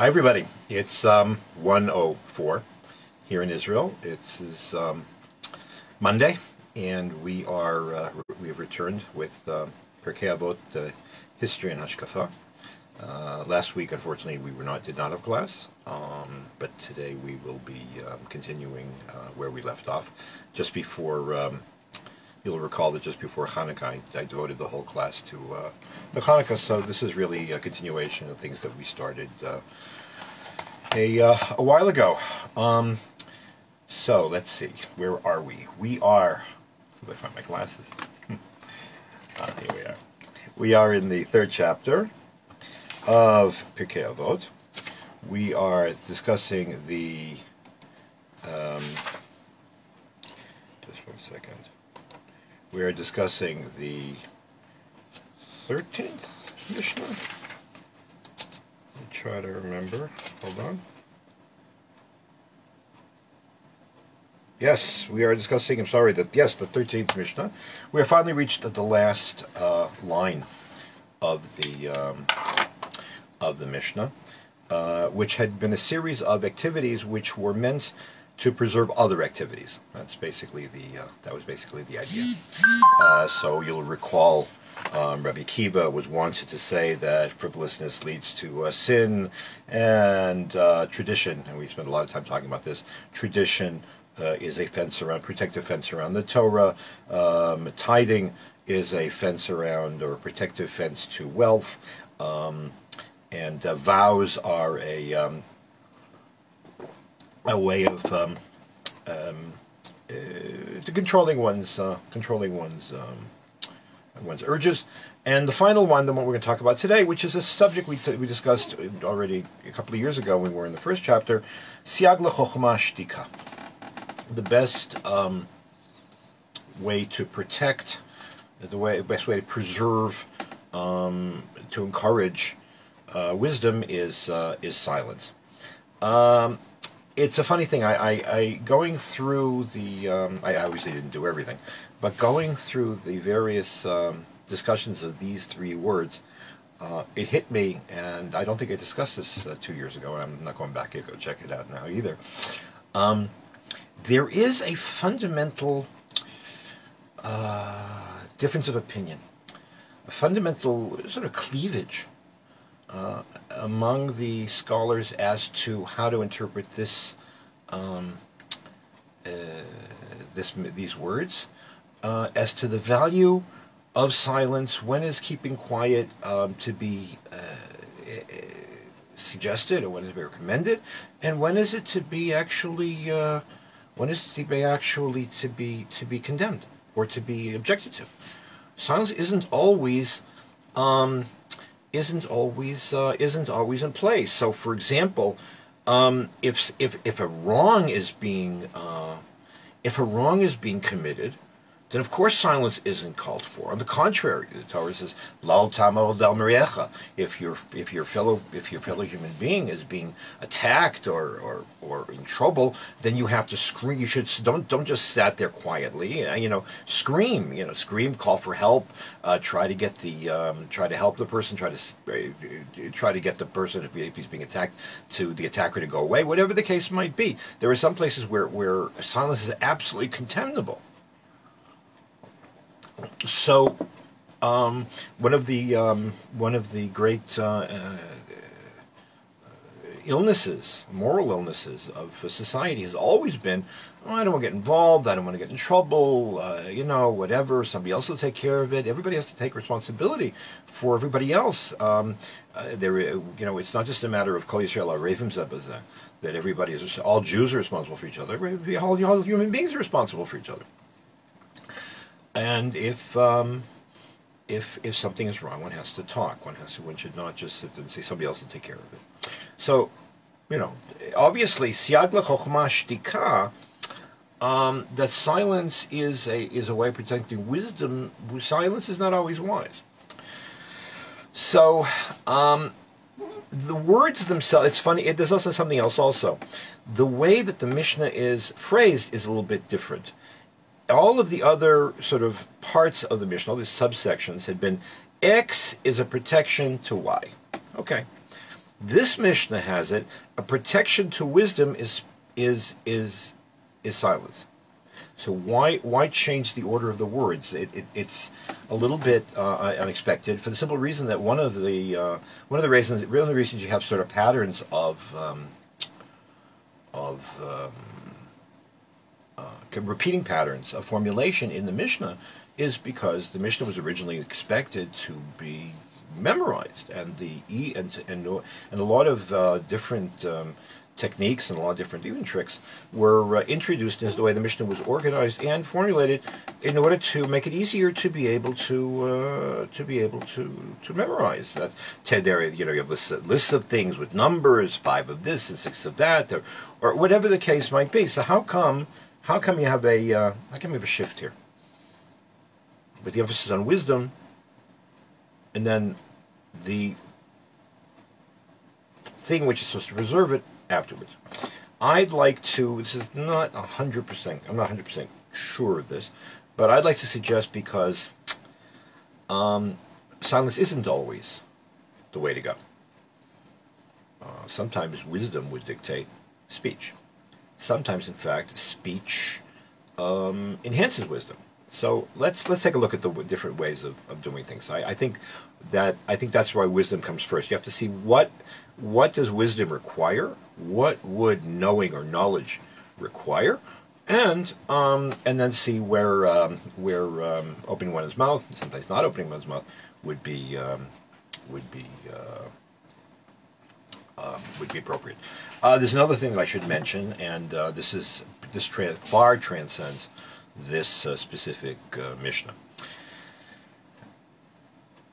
Hi everybody, it's 1:04 here in Israel. It's Monday, and we have returned with Pirkei Avot, history and Hashkafa. Last week, unfortunately, we did not have class, but today we will be continuing where we left off. Just before, you'll recall that just before Hanukkah, I devoted the whole class to the Hanukkah. So this is really a continuation of things that we started a while ago. So let's see, where are we? We are. Let me find my glasses. Here we are. We are in the third chapter of Pirkei Avot. We are discussing the. Just 1 second. We are discussing the 13th Mishnah. Let me try to remember. Hold on. Yes, we are discussing, the 13th Mishnah. We have finally reached the last line of the Mishnah, which had been a series of activities which were meant to preserve other activities. That's basically that was basically the idea. So you'll recall Rabbi Akiva was wanted to say that frivolousness leads to sin, and tradition, and we spent a lot of time talking about this. Tradition is a protective fence around the Torah. Tithing is a fence around, or a protective fence to wealth. And vows are a way of controlling one's urges. And the final one, the one we're going to talk about today, which is a subject we discussed already a couple of years ago when we were in the first chapter, Siag lechokhmah shtika. The best way to protect, best way to preserve, to encourage wisdom is silence. It's a funny thing. I going through the. I obviously didn't do everything, but going through the various discussions of these three words, it hit me, and I don't think I discussed this 2 years ago. And I'm not going back to go check it out now either. There is a fundamental difference of opinion, a fundamental sort of cleavage among the scholars as to how to interpret this, these words, as to the value of silence. When is keeping quiet to be suggested, or when is it recommended, and when is it to be actually to be condemned or to be objected to? Silence isn't always in place. So, for example, if a wrong is being committed, then of course silence isn't called for. On the contrary, the Torah says, "Lal tamal dal merecha." If your fellow human being is being attacked or in trouble, then you have to scream. You should don't just sit there quietly. Scream. Scream. Call for help. Try to get try to help the person. Try to get the person, if he's being attacked, to the attacker to go away. Whatever the case might be, there are some places where silence is absolutely contemptible. So, one of the great illnesses, moral illnesses of society has always been, I don't want to get involved, I don't want to get in trouble, whatever, somebody else will take care of it. Everybody has to take responsibility for everybody else. It's not just a matter of Kol Yisrael Arevim Zeh B'zeh, that everybody is, all Jews are responsible for each other. All human beings are responsible for each other. And if something is wrong, one has to talk. One should not just sit there and say somebody else will take care of it. So, obviously, siag lechokhmah shtika, that silence is a way of protecting wisdom. Silence is not always wise. So, the words themselves, it's funny, there's also something else also. The way that the Mishnah is phrased is a little bit different. All of the other sort of parts of the Mishnah, all these subsections, had been X is a protection to Y. Okay. This Mishnah has it. A protection to wisdom is silence. So why change the order of the words? It's a little bit unexpected for the simple reason that one of the reasons you have sort of patterns of repeating patterns of formulation in the Mishnah is because the Mishnah was originally expected to be memorized, and a lot of different techniques and a lot of different even tricks were introduced into the way the Mishnah was organized and formulated in order to make it easier to be able to memorize. That Tedder, you have lists of things with numbers, 5 of this and 6 of that, or whatever the case might be. So how come you have a shift here with the emphasis on wisdom, and then the thing which is supposed to preserve it afterwards? I'd like to, this is not 100%, I'm not 100% sure of this, but I'd like to suggest, because silence isn't always the way to go. Sometimes wisdom would dictate speech. Sometimes, in fact, speech enhances wisdom. So let's take a look at the different ways of doing things. I think that's why wisdom comes first. You have to see what does wisdom require, what would knowing or knowledge require, and then see where opening one's mouth and sometimes not opening one's mouth would be appropriate. There's another thing that I should mention, and this far transcends this specific Mishnah.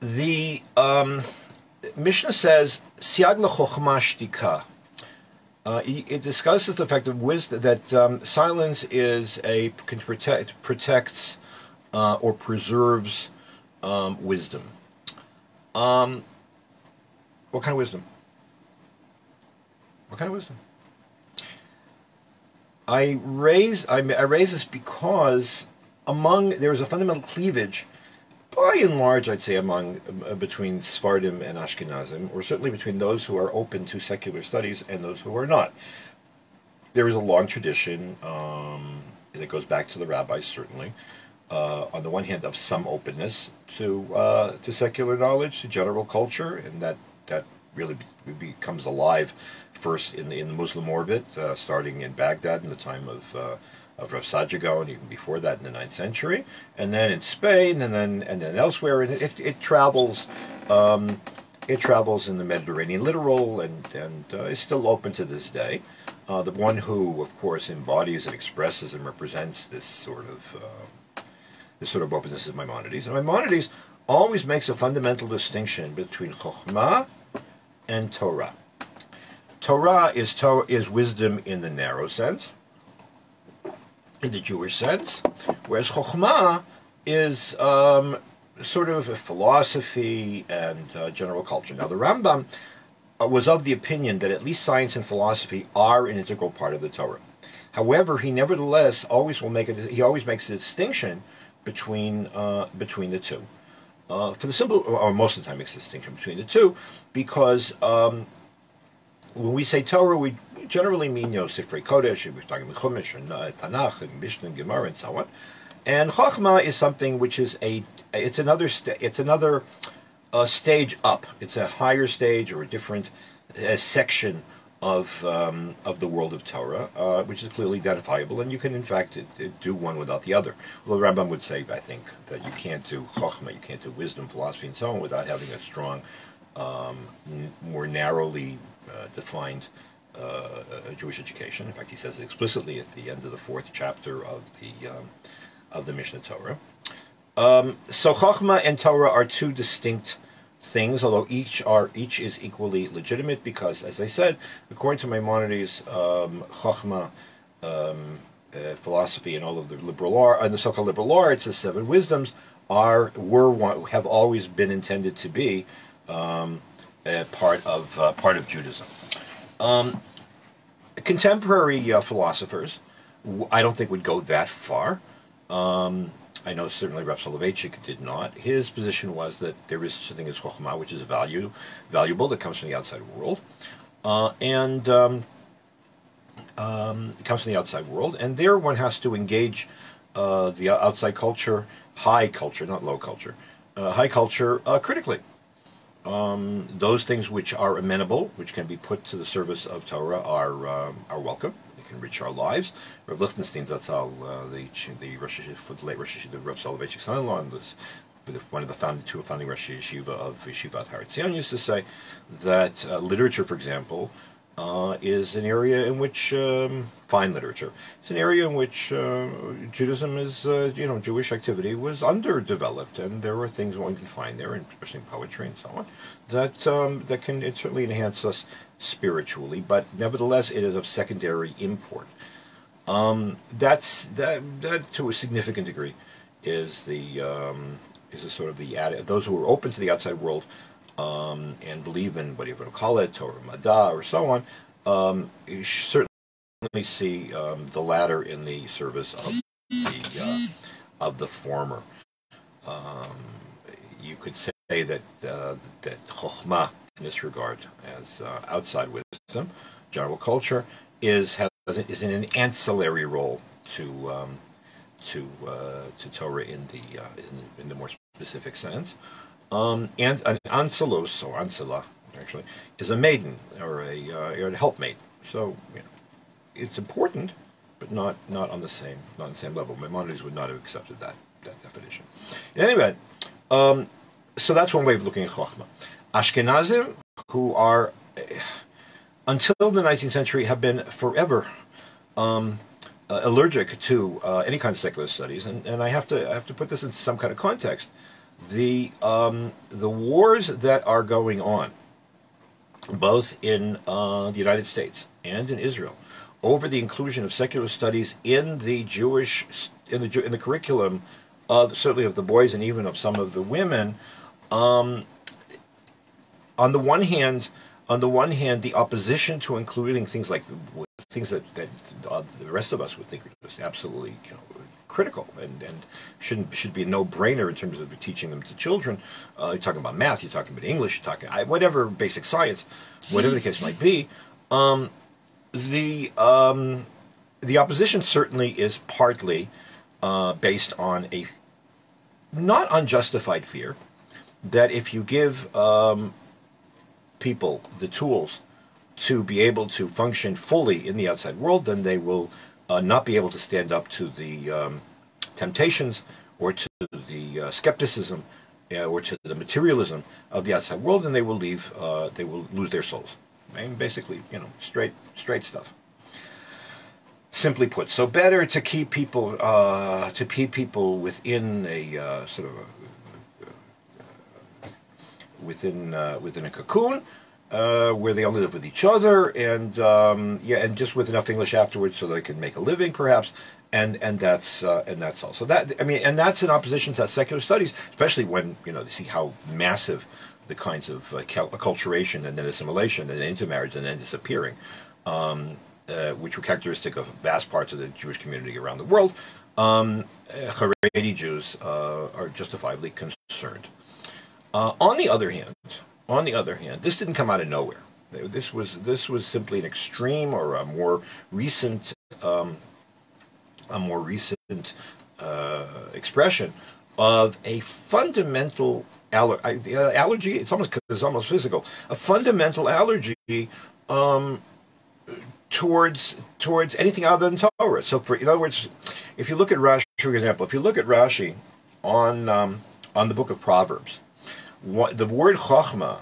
The Mishnah says, "Siag lechochma shtika." It discusses the fact of wisdom, that silence protects or preserves wisdom. What kind of wisdom? What kind of wisdom? I raise this because there is a fundamental cleavage, by and large, I'd say, between Sephardim and Ashkenazim, or certainly between those who are open to secular studies and those who are not. There is a long tradition that goes back to the rabbis, certainly, on the one hand, of some openness to secular knowledge, to general culture, and that really becomes alive first in the Muslim orbit, starting in Baghdad in the time of Rav Sajigo, and even before that in the 9th century, and then in Spain, and then elsewhere. And it travels in the Mediterranean littoral, and is still open to this day. The one who, of course, embodies and expresses and represents this sort of openness is Maimonides. And Maimonides always makes a fundamental distinction between Chokhmah and Torah. Torah is wisdom in the narrow sense, in the Jewish sense, whereas Chokhmah is sort of a philosophy and general culture. Now, the Rambam was of the opinion that at least science and philosophy are an integral part of the Torah. However, he nevertheless always makes a distinction between the two. For the simple, or most of the time makes a distinction between the two, because when we say Torah, we generally mean Sifrei Kodesh, we're talking about Chumash and Tanakh and Mishnah and Gemara and so on. And Chokhmah is something which is it's another stage up. It's a higher stage or a different section of the world of Torah, which is clearly identifiable, and you can in fact do one without the other. Well, the Rambam would say, I think, that you can't do Chokhmah, you can't do wisdom, philosophy, and so on without having a strong, more narrowly defined Jewish education. In fact, he says it explicitly at the end of the 4th chapter of the Mishnah Torah. So Chokhmah and Torah are two distinct things, although each is equally legitimate, because, as I said, according to Maimonides, Chokhmah, philosophy, and all of the the so-called liberal arts, the 7 wisdoms, have always been intended to be part of Judaism. Contemporary philosophers, I don't think, would go that far. I know certainly Rav Soloveitchik did not. His position was that there is something as chokhmah, which is valuable, that comes from the outside world, and it comes from the outside world, and there one has to engage the outside culture, high culture, not low culture, high culture critically. Those things which are amenable, which can be put to the service of Torah, are welcome. They can enrich our lives. Rav Lichtenstein, that's how the Rosh Yeshiva, the late Rosh Yeshiva, the Rav Soloveitchik's son-in-law, and one of the founding Rosh Yeshiva of Yeshivat Har Etzion used to say that literature, for example, is an area in which fine literature. It's an area in which Judaism is, Jewish activity was underdeveloped, and there are things one can find there, especially in poetry and so on, that can certainly enhance us spiritually. But nevertheless, it is of secondary import. That to a significant degree is a sort of those who are open to the outside world. And believe in what you want to call it, Torah Madá, or so on, you certainly see the latter in the service of the former. You could say that Chokhmah, in this regard, as outside wisdom, general culture, is in an ancillary role to Torah in the more specific sense. And an anselos, or ansela, actually, is a maiden or a helpmate. So it's important, but not on the same level. Maimonides would not have accepted that definition. In any event, so that's one way of looking at Chokhmah. Ashkenazim, who are until the 19th century have been forever allergic to any kind of secular studies, and I have to put this in some kind of context. The wars that are going on, both in the United States and in Israel, over the inclusion of secular studies in the in the curriculum of certainly of the boys and even of some of the women. On the one hand, the opposition to including things like things that the rest of us would think are just absolutely critical and should be a no-brainer in terms of teaching them to children. You're talking about math, you're talking about English, you're talking whatever basic science, whatever the case might be. The opposition certainly is partly based on a not unjustified fear that if you give people the tools to be able to function fully in the outside world, then they will not be able to stand up to the temptations or to the skepticism or to the materialism of the outside world, and they will lose their souls. I mean, basically, straight stuff. Simply put, so better to keep people within a sort of within a cocoon. Where they only live with each other, and just with enough English afterwards so they can make a living, perhaps, and that's all. So and that's in opposition to secular studies, especially when you see how massive the kinds of acculturation and then assimilation and intermarriage and then disappearing, which were characteristic of vast parts of the Jewish community around the world. Haredi Jews are justifiably concerned. On the other hand, this didn't come out of nowhere. This was simply an extreme or a more recent expression of a fundamental allergy. It's almost physical. A fundamental allergy towards anything other than Torah. So, in other words, if you look at Rashi, for example, on the book of Proverbs. The word chokhmah,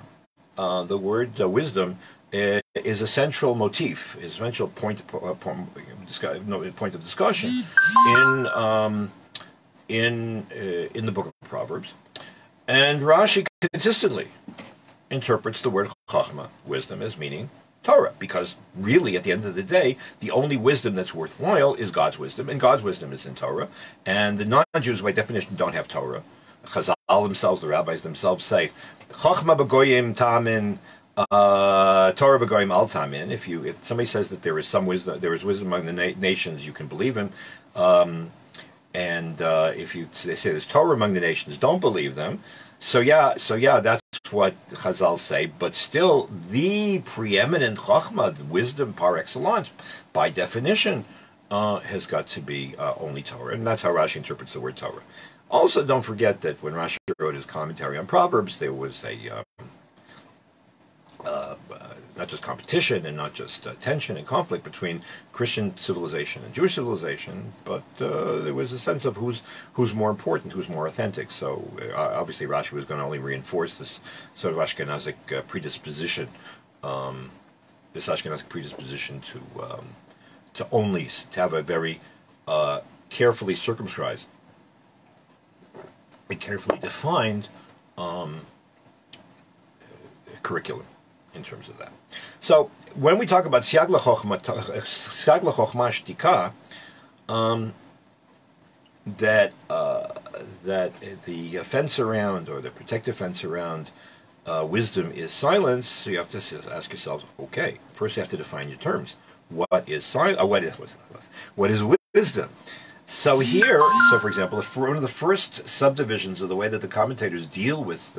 the word wisdom, is a central motif, is a central point of discussion in the book of Proverbs, and Rashi consistently interprets the word chokhmah, wisdom, as meaning Torah, because really, at the end of the day, the only wisdom that's worthwhile is God's wisdom, and God's wisdom is in Torah, and the non-Jews, by definition, don't have Torah. Chazal themselves, the rabbis themselves say, "Chochma b'goyim tamin, Torah b'goyim al tamin." If somebody says that there is wisdom among the nations, you can believe him. And if they say there's Torah among the nations, don't believe them. So yeah, that's what Chazal say. But still, the preeminent Chochmah, the wisdom par excellence, by definition, has got to be only Torah, and that's how Rashi interprets the word Torah. Also, don't forget that when Rashi wrote his commentary on Proverbs, there was a not just competition and not just tension and conflict between Christian civilization and Jewish civilization, but there was a sense of who's more important, who's more authentic. So obviously Rashi was going to only reinforce this sort of Ashkenazic predisposition, to have a very carefully circumscribed, a carefully defined curriculum in terms of that. So when we talk about Siag L'Chochma Shtika, that the fence around, or the protective fence around wisdom is silence, so you have to ask yourself, okay, first you have to define your terms. What is what is wisdom? So here, for example, one of the first subdivisions of the way that the commentators deal with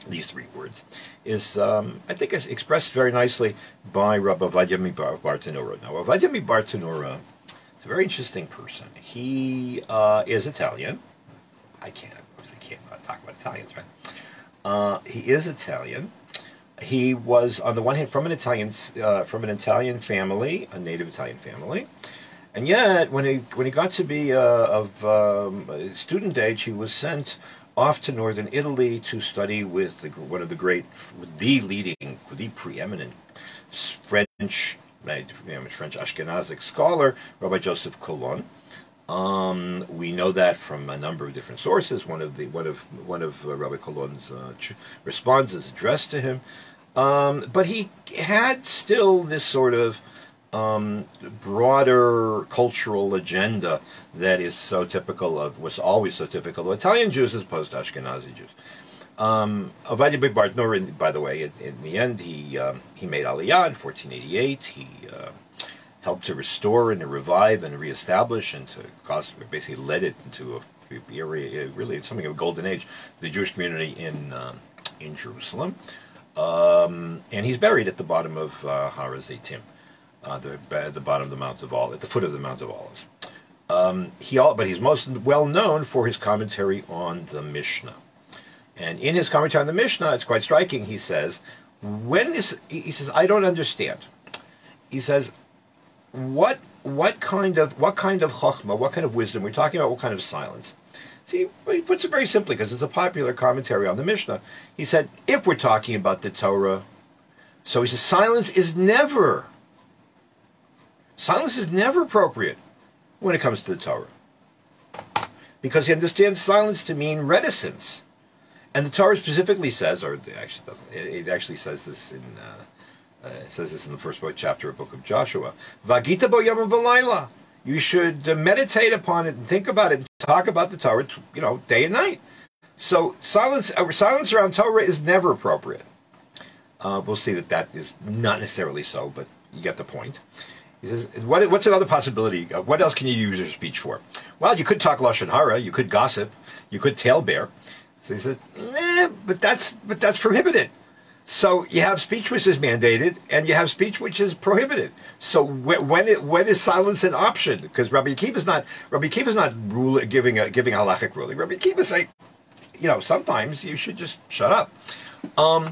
these three words is, I think, it's expressed very nicely by Rabbi Ovadia Bartenura. Now, Ovadia Bartenura is a very interesting person. He is Italian. I can't talk about Italians, right? He is Italian. He was, on the one hand, from an Italian family, a native Italian family, and yet when he got to be of student age, he was sent off to northern Italy to study with the preeminent French Ashkenazic scholar, Rabbi Joseph Colon. We know that from a number of different sources. One of Rabbi Colon's responses addressed to him, but he had still this sort of broader cultural agenda that was always so typical of Italian Jews as opposed to Ashkenazi Jews. Ovadia Bartenura, by the way, in the end, he made Aliyah in 1488. He helped to restore and to revive and reestablish and basically led it into really something of a golden age, the Jewish community in Jerusalem. And he's buried at the bottom of Har HaZeitim, the bottom of the Mount of Olives, at the foot of the Mount of Olives. But he's most well known for his commentary on the Mishnah. And in his commentary on the Mishnah, it's quite striking. He says, I don't understand. He says, what kind of chokhmah, what kind of wisdom? We're talking about what kind of silence. See, he puts it very simply because it's a popular commentary on the Mishnah. He said, if we're talking about the Torah, so he says silence is never appropriate when it comes to the Torah, because he understands silence to mean reticence, and the Torah specifically says, or it actually doesn't. It actually says this in. It says this in the first chapter of the book of Joshua. Vagita bo yom v'layla. You should meditate upon it and think about it and talk about the Torah, day and night. So silence around Torah is never appropriate. We'll see that is not necessarily so, but you get the point. He says, what's another possibility? What else can you use your speech for? Well, you could talk lashon hara, you could gossip, you could talebear. So he says, but that's prohibited. So you have speech which is mandated, and you have speech which is prohibited. So when is silence an option? Because Rabbi Akiva is not giving a halachic ruling. Rabbi Akiva is saying, sometimes you should just shut up, or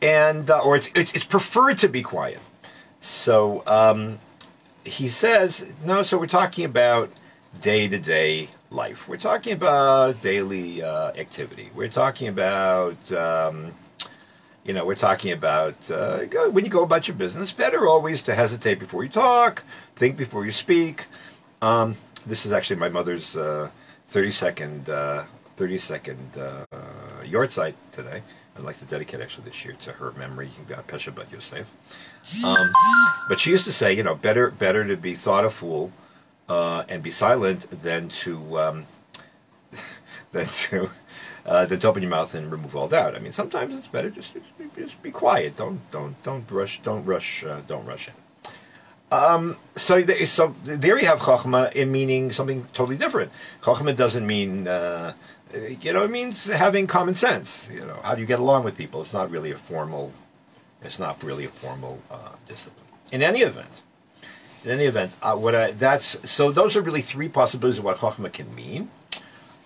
it's preferred to be quiet. So he says no. So we're talking about day-to-day life. We're talking about daily activity. We're talking about. We're talking about when you go about your business, better always to hesitate before you talk, think before you speak. This is actually my mother's 30-second yahrzeit today. I'd like to dedicate actually this year to her memory. Pesha Bat Yosef. But she used to say, better to be thought a fool and be silent than to open your mouth and remove all doubt. I mean, sometimes it's better just be quiet. Don't rush in. So there you have Chokhmah in meaning something totally different. Chokhmah doesn't mean, it means having common sense. How do you get along with people? It's not really a formal discipline. In any event, so those are really three possibilities of what Chokhmah can mean,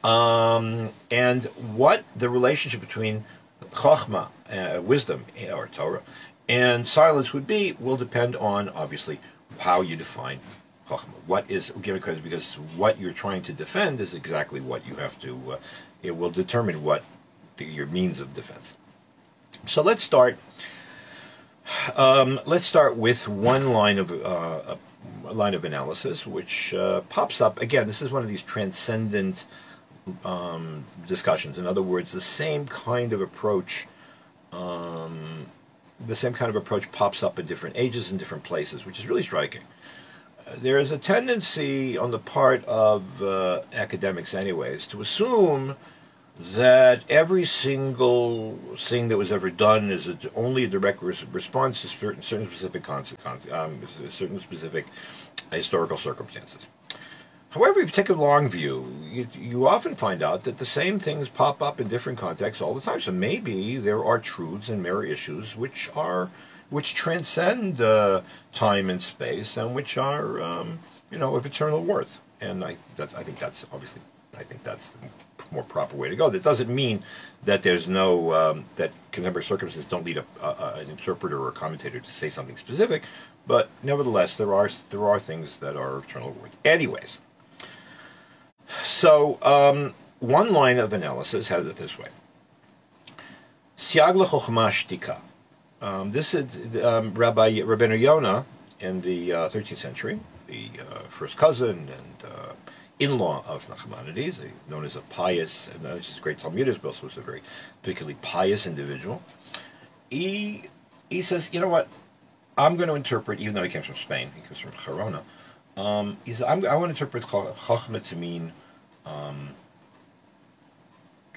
and what the relationship between Chokhmah, wisdom or Torah, and silence would be will depend on obviously how you define Chokhmah. Because what you're trying to defend is exactly what you have to. It will determine what your means of defense. So let's start. Let's start with one line of analysis, which pops up again. This is one of these transcendent discussions. In other words, the same kind of approach pops up in different ages and different places, which is really striking. There is a tendency on the part of academics, anyways, to assume that every single thing that was ever done is only a direct response to certain specific certain specific historical circumstances. However, if you take a long view, you often find out that the same things pop up in different contexts all the time. So maybe there are truths and mirror issues which transcend time and space and which are of eternal worth. And I think that's the more proper way to go. That doesn't mean that there's no that contemporary circumstances don't need an interpreter or a commentator to say something specific, but nevertheless there are things that are of eternal worth. Anyways, so one line of analysis has it this way: Siag lechokhmah shtika. This is Rabbeinu Yonah in the 13th century, the first cousin and in-law of Nachmanides, known as a pious, and this is a great Talmudist, but also was a very particularly pious individual. He says, you know what, I'm going to interpret, even though he comes from Spain, he comes from Gerona, he says, I want to interpret Chokhmah to mean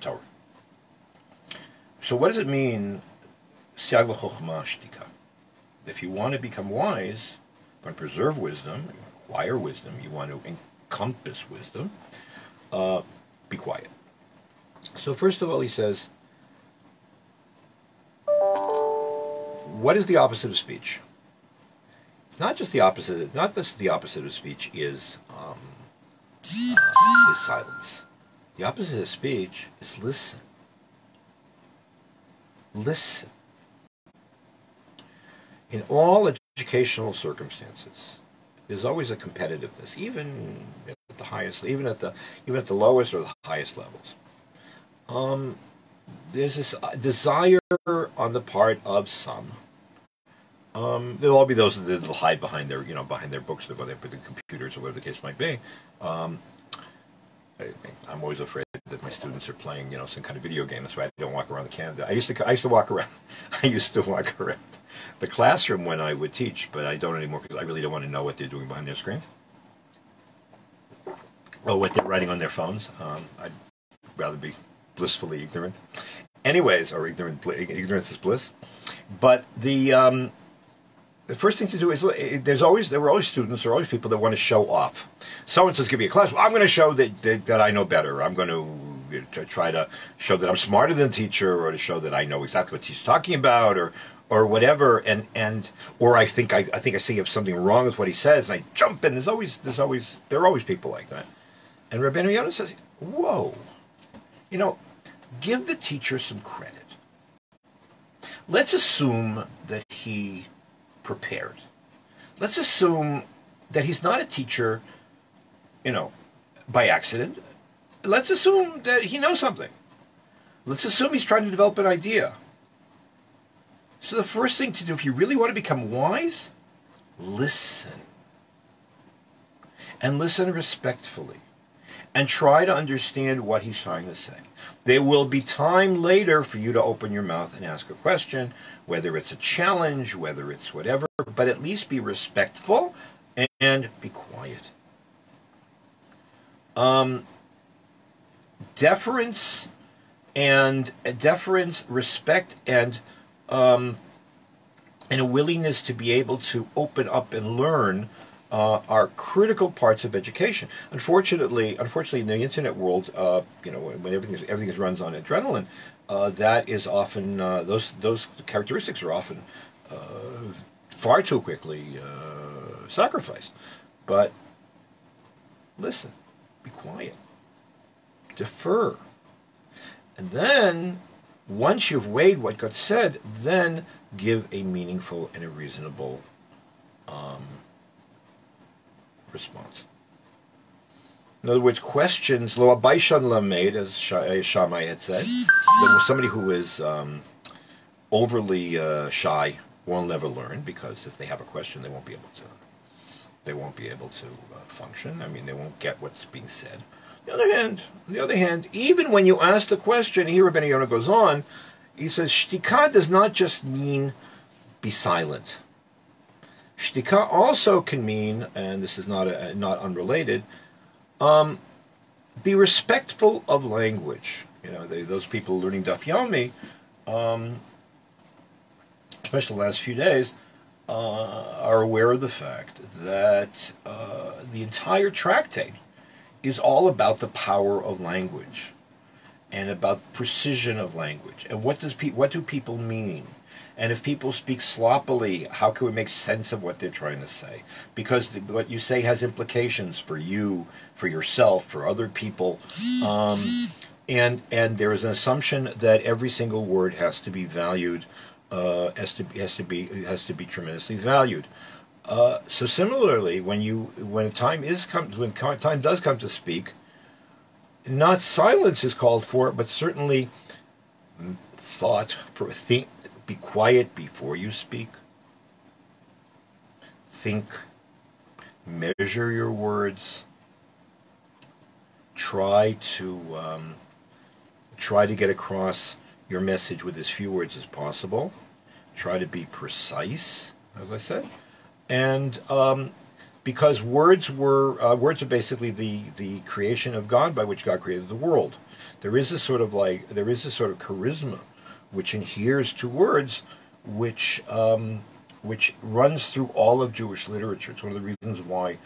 Torah. So what does it mean, Siag lechokhmah shtika? If you want to become wise, you want to preserve wisdom, you want to acquire wisdom, you want to encompass wisdom, be quiet. So first of all, he says, what is the opposite of speech? It's not just the opposite. Not just the opposite of speech is silence. The opposite of speech is listen. Listen. In all educational circumstances, there's always a competitiveness, even at the highest, even at the lowest or the highest levels. There's this desire on the part of some. There'll all be those that'll hide behind their books, or their computers, or whatever the case might be. I'm always afraid that my students are playing, some kind of video game. That's why I don't walk around the Canada. I used to walk around. I used to walk around the classroom when I would teach, but I don't anymore because I really don't want to know what they're doing behind their screens, or what they're writing on their phones. I'd rather be blissfully ignorant. Anyways, or ignorance is bliss. But the first thing to do is there were always students, there are always people that want to show off. Someone says, give me a class. Well, I'm going to show that I know better. I'm going to try to show that I'm smarter than the teacher, or to show that I know exactly what he's talking about, or whatever. Or I think I see something wrong with what he says, and I jump in. There are always people like that. And Rabbeinu Yonah says, whoa, give the teacher some credit. Let's assume that he prepared. Let's assume that he's not a teacher, by accident. Let's assume that he knows something. Let's assume he's trying to develop an idea. So the first thing to do, if you really want to become wise, listen. And listen respectfully. And try to understand what he's trying to say. There will be time later for you to open your mouth and ask a question, whether it's a challenge, whether it's whatever, but at least be respectful and be quiet. Deference, respect, and and a willingness to be able to open up and learn are critical parts of education. Unfortunately, in the internet world, when everything runs on adrenaline, that is often those characteristics are often far too quickly sacrificed. But listen, be quiet, defer, and then once you've weighed what got said, then give a meaningful and a reasonable response. In other words, questions, lo abaishan lamed, as Shammai had said, that somebody who is overly shy will never learn, because if they have a question, they won't be able to function. I mean, they won't get what's being said. On the other hand, even when you ask the question, here Rabbeinu Yonah goes on, he says, shtika does not just mean be silent. Shtika also can mean, and this is not unrelated, be respectful of language. Those people learning Daf Yomi, especially the last few days, are aware of the fact that the entire tractate is all about the power of language and about precision of language and what do people mean. And if people speak sloppily, how can we make sense of what they're trying to say? Because what you say has implications for you, for yourself, for other people. And there is an assumption that every single word has to be valued, has to be tremendously valued. So similarly, when time does come to speak, not silence is called for, but certainly think. Be quiet before you speak. Think. Measure your words. Try to get across your message with as few words as possible. Try to be precise, as I said, and because words are basically the creation of God, by which God created the world. There is a sort of charisma which adheres to words, which runs through all of Jewish literature. It's one of the reasons why.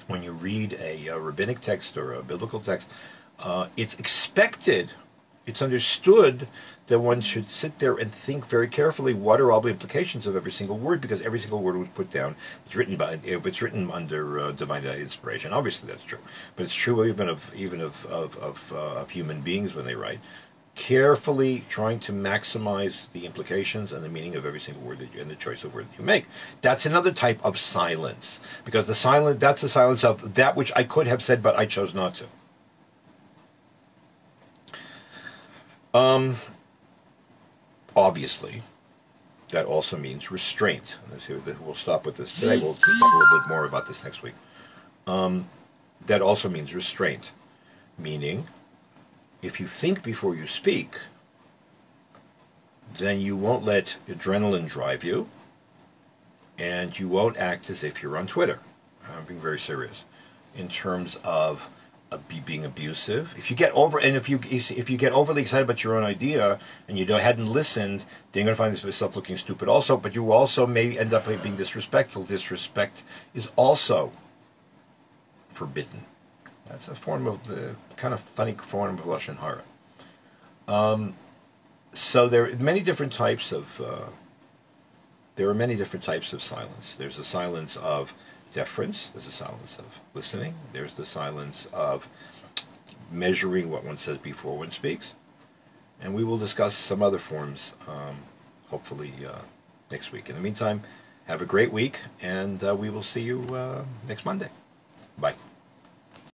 When you read a rabbinic text or a biblical text, it's expected, it's understood that one should sit there and think very carefully what are all the implications of every single word, because every single word was put down. It's written under divine inspiration. Obviously, that's true, but it's true even of human beings when they write. Carefully trying to maximize the implications and the meaning of every single word and the choice of word that you make. That's another type of silence, because that's the silence of that which I could have said, but I chose not to. Obviously, that also means restraint. We'll stop with this today. We'll talk a little bit more about this next week. That also means restraint, meaning if you think before you speak, then you won't let adrenaline drive you, and you won't act as if you're on Twitter. I'm being very serious in terms of being abusive. If you get overly excited about your own idea and you hadn't listened, then you're going to find yourself looking stupid also, but you also may end up being disrespectful. Disrespect is also forbidden. That's a form of the kind of funny form of Lashon Hara. So there are many different types of silence. There's a silence of deference. There's a silence of listening. There's the silence of measuring what one says before one speaks. And we will discuss some other forms, hopefully next week. In the meantime, have a great week, and we will see you next Monday. Bye.